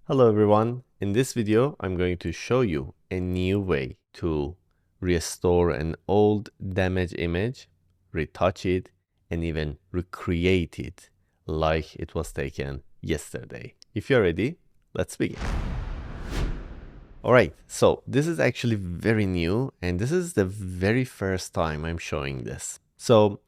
Hello everyone, in this video I'm going to show you a new way to restore an old damaged image, retouch it, and even recreate it like it was taken yesterday. If you're ready, let's begin. Alright, so this is actually very new and this is the very first time I'm showing this. So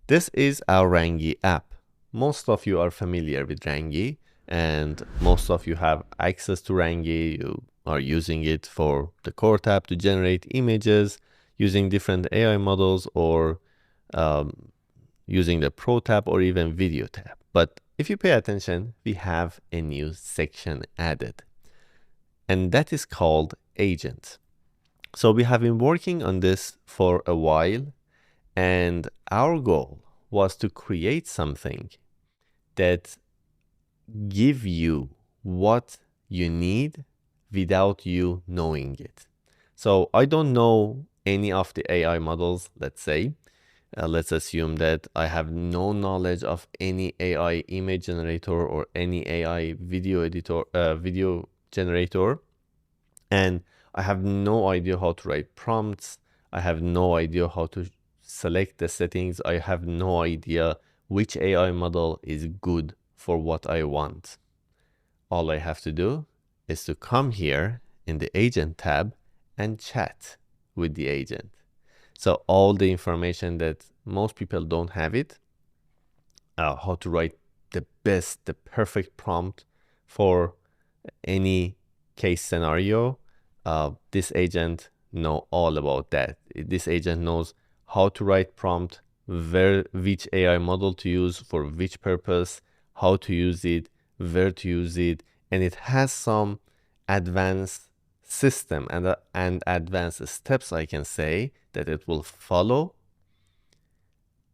this is our Rangy app. Most of you are familiar with Rangy and most of you have access to Rangy. You are using it for the core tab to generate images using different AI models or using the Pro tab or even video tab. But if you pay attention, we have a new section added, and that is called Agent. So we have been working on this for a while, and our goal was to create something that give you what you need without you knowing it. So I don't know any of the AI models, let's say. Let's assume that I have no knowledge of any AI image generator or any AI video editor, video generator, and I have no idea how to write prompts. I have no idea how to select the settings. I have no idea which AI model is good for what I want. All I have to do is to come here in the Agent tab and chat with the agent. So all the information that most people don't have it, how to write the perfect prompt for any case scenario, this agent know all about that. This agent knows how to write prompt, which AI model to use for which purpose, how to use it, where to use it, and it has some advanced system and advanced steps, I can say, that it will follow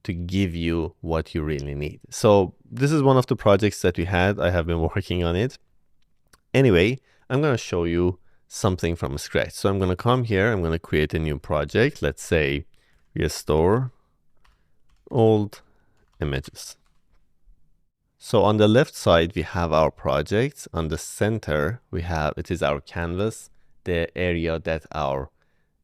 to give you what you really need. So this is one of the projects that we had. I have been working on it. Anyway, I'm going to show you something from scratch. So I'm going to come here. I'm going to create a new project. Let's say restore old images. So on the left side, we have our project. On the center, it is our canvas, the area that our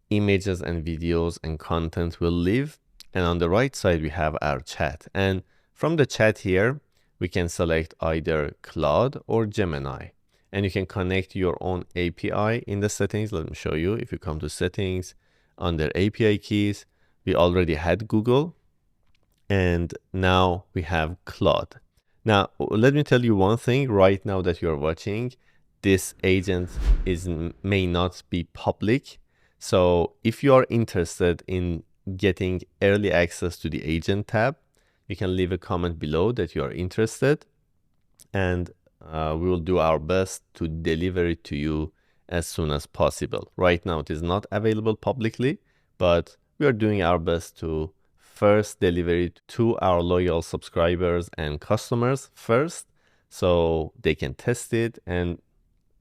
images and videos and content will live. And on the right side, we have our chat. And from the chat here, we can select either Claude or Gemini. And you can connect your own API in the settings. Let me show you. If you come to settings, under API keys, we already had Google. And now we have Claude. Now, let me tell you one thing right now that you're watching. This agent may not be public. So if you are interested in getting early access to the agent tab, you can leave a comment below that you are interested, and we will do our best to deliver it to you as soon as possible. Right now it is not available publicly, but we are doing our best to first deliver it to our loyal subscribers and customers first, so they can test it, and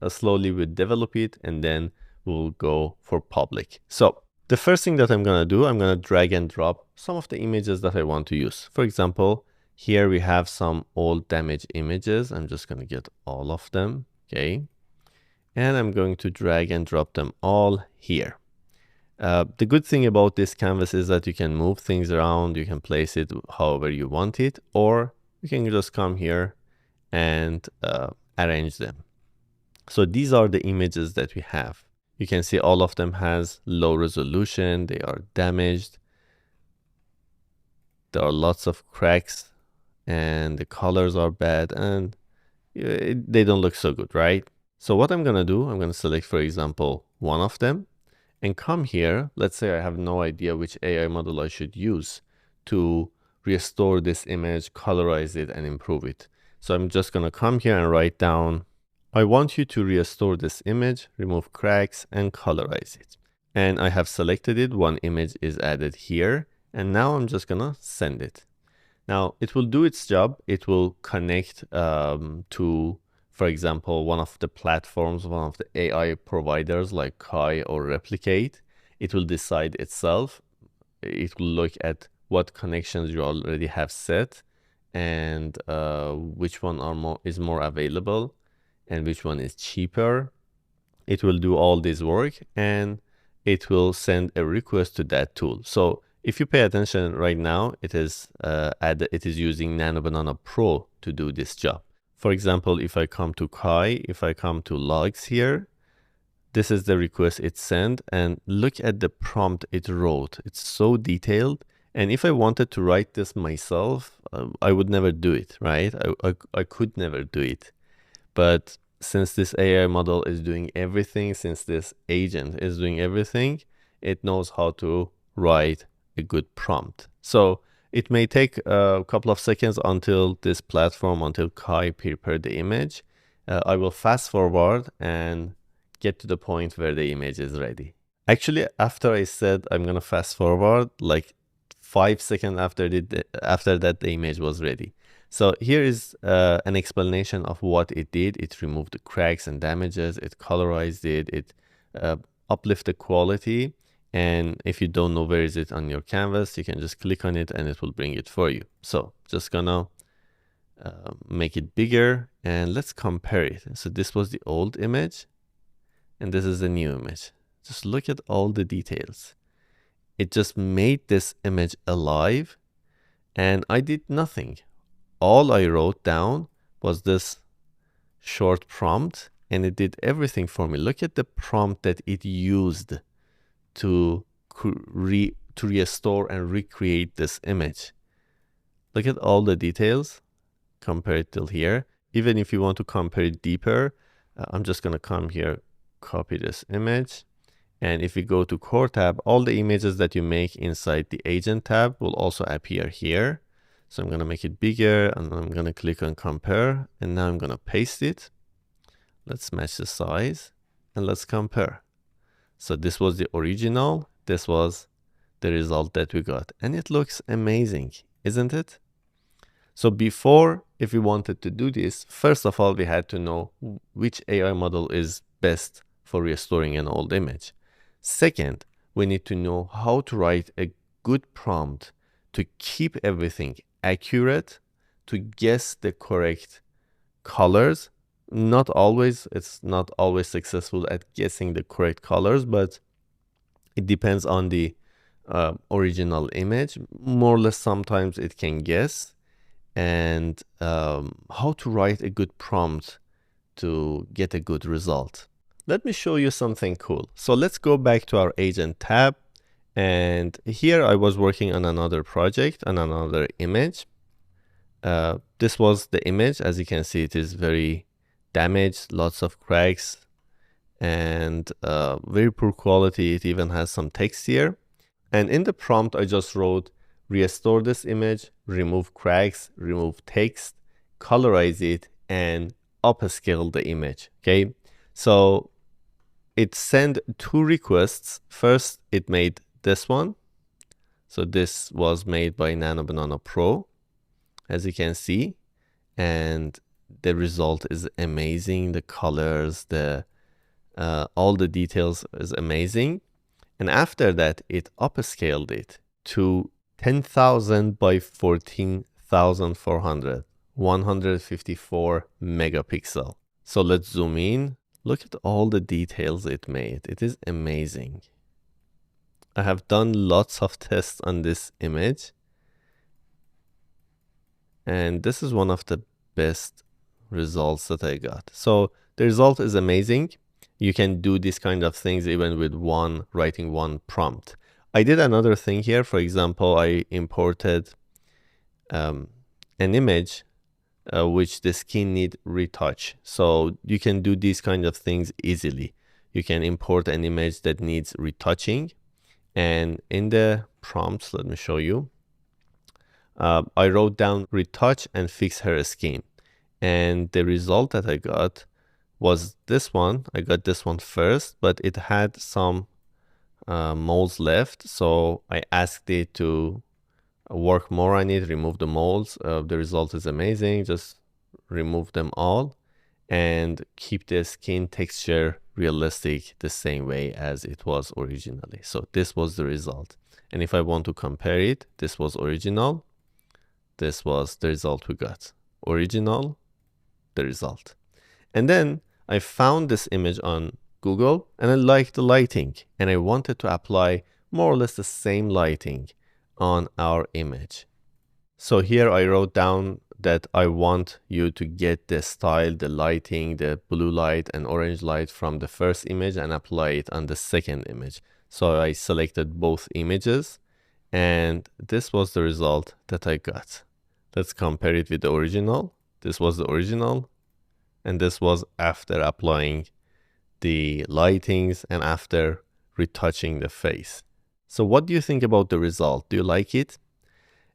slowly we'll develop it, and then we'll go for public. So the first thing that I'm going to do, I'm going to drag and drop some of the images that I want to use. For example, here we have some old damaged images. I'm just going to get all of them. Okay. And I'm going to drag and drop them all here. The good thing about this canvas is that you can move things around. You can place it however you want it, or you can just come here and arrange them. So these are the images that we have. You can see all of them has low resolution. They are damaged. There are lots of cracks and the colors are bad and they don't look so good, right? So what I'm going to do, I'm going to select, for example, one of them and come here. Let's say I have no idea which AI model I should use to restore this image, colorize it, and improve it. So I'm just going to come here and write down, I want you to restore this image, remove cracks, and colorize it. And I have selected it. One image is added here. And now I'm just going to send it. Now it will do its job. It will connect to, for example, one of the platforms, one of the AI providers like Kie or Replicate. It will decide itself. It will look at what connections you already have set and which one is more available. and which one is cheaper. It will do all this work and it will send a request to that tool. So if you pay attention right now, it is using Nano Banana Pro to do this job. For example, if I come to Kie, if I come to logs here, this is the request it sent, and look at the prompt it wrote. It's so detailed. And if I wanted to write this myself, I would never do it, right? I could never do it. But since this AI model is doing everything, since this agent is doing everything, it knows how to write a good prompt. So it may take a couple of seconds until this platform, until Kie prepared the image. I will fast forward and get to the point where the image is ready. Actually, after I said I'm gonna fast forward, like 5 seconds after that, the image was ready. So here is an explanation of what it did. It removed the cracks and damages, it colorized it, it uplifted the quality. And if you don't know where is it on your canvas, you can just click on it and it will bring it for you. So just gonna make it bigger and let's compare it. So this was the old image and this is the new image. Just look at all the details. It just made this image alive and I did nothing. All I wrote down was this short prompt and it did everything for me. Look at the prompt that it used to restore and recreate this image. Look at all the details. Compare it till here. Even if you want to compare it deeper, I'm just going to come here, copy this image. And if we go to core tab, all the images that you make inside the agent tab will also appear here. So I'm going to make it bigger and I'm going to click on compare. And now I'm going to paste it. Let's match the size and let's compare. So this was the original. This was the result that we got. And it looks amazing, isn't it? So before, if we wanted to do this, first of all, we had to know which AI model is best for restoring an old image. Second, we need to know how to write a good prompt to keep everything accurate, to guess the correct colors. Not always, it's not always successful at guessing the correct colors, but it depends on the original image. More or less, sometimes it can guess. And how to write a good prompt to get a good result. Let me show you something cool. So let's go back to our agent tab. And here I was working on another project, on another image. This was the image. As you can see, it is very damaged, lots of cracks, and very poor quality. It even has some text here. And in the prompt, I just wrote, restore this image, remove cracks, remove text, colorize it, and upscale the image. Okay, so it sent two requests. First, it made this one. So this was made by Nano Banana Pro, as you can see, and the result is amazing. The colors, all the details is amazing. And after that, it upscaled it to 10,000 by 14,400, 154 megapixel. So let's zoom in. Look at all the details it made. It is amazing. I have done lots of tests on this image. And this is one of the best results that I got. So the result is amazing. You can do these kind of things even with writing one prompt. I did another thing here. For example, I imported an image which the skin need retouch. So you can do these kind of things easily. You can import an image that needs retouching. And in the prompts, let me show you. I wrote down retouch and fix her skin. And the result that I got was this one. I got this one first, but it had some molds left. So I asked it to work more on it, remove the molds. The result is amazing. Just remove them all and keep the skin texture realistic the same way as it was originally. So this was the result. And if I want to compare it, this was original. This was the result we got. Original, the result. And then I found this image on Google and I liked the lighting and I wanted to apply more or less the same lighting on our image. So here I wrote down that I want you to get the style, the lighting, the blue light and orange light from the first image and apply it on the second image. So I selected both images and this was the result that I got. Let's compare it with the original. This was the original and this was after applying the lightings and after retouching the face. So what do you think about the result? Do you like it?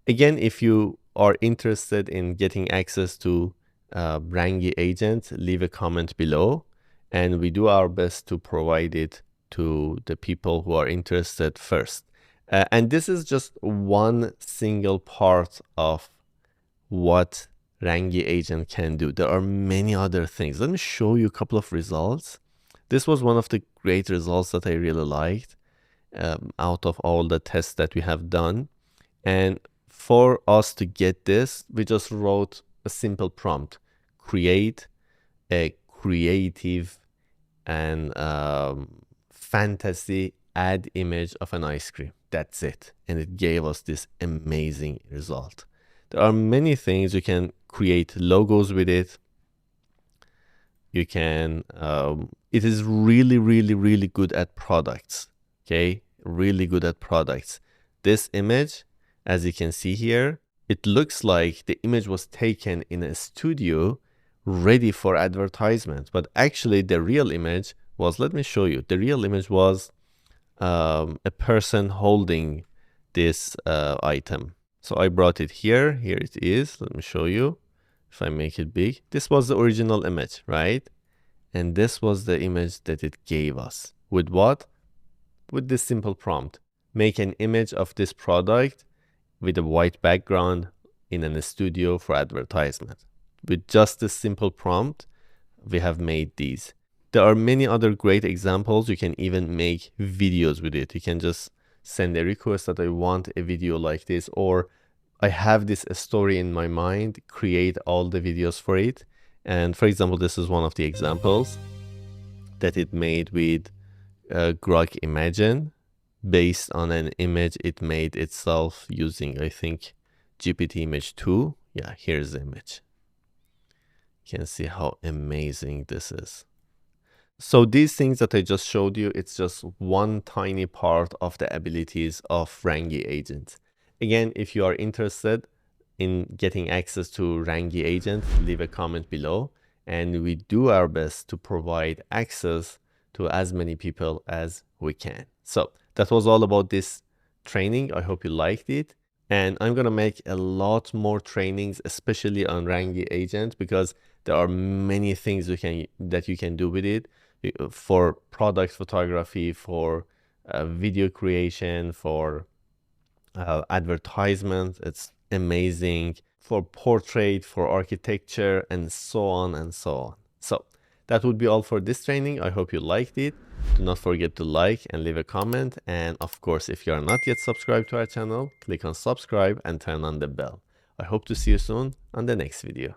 Again, if you are interested in getting access to Rangy Agent, leave a comment below and we do our best to provide it to the people who are interested first. And this is just one single part of what Rangy Agent can do. There are many other things. Let me show you a couple of results. This was one of the great results that I really liked out of all the tests that we have done. And for us to get this, we just wrote a simple prompt: create a creative and fantasy ad image of an ice cream. That's it. And it gave us this amazing result. There are many things. You can create logos with it. You can, it is really, really, really good at products. Okay, really good at products. This image, as you can see here, it looks like the image was taken in a studio ready for advertisement. But actually the real image was, let me show you, the real image was a person holding this item. So I brought it here. Here it is. Let me show you. If I make it big, this was the original image, right? And this was the image that it gave us. With what? With this simple prompt: make an image of this product with a white background in a studio for advertisement. With just this simple prompt, we have made these. There are many other great examples. You can even make videos with it. You can just send a request that I want a video like this, or I have this story in my mind, create all the videos for it. And for example, this is one of the examples that it made with Grok Imagine, based on an image it made itself using, I think, GPT Image 2. Yeah, here's the image. You can see how amazing this is. So these things that I just showed you, it's just one tiny part of the abilities of Rangy Agent. Again, if you are interested in getting access to Rangy Agent, leave a comment below and we do our best to provide access to as many people as we can. So that was all about this training. I hope you liked it. And I'm going to make a lot more trainings, especially on Rangy Agent, because there are many things that you can do with it for product photography, for video creation, for advertisement. It's amazing, for portrait, for architecture, and so on and so on. So that would be all for this training. I hope you liked it. Do not forget to like and leave a comment. And of course, if you are not yet subscribed to our channel, click on subscribe and turn on the bell. I hope to see you soon on the next video.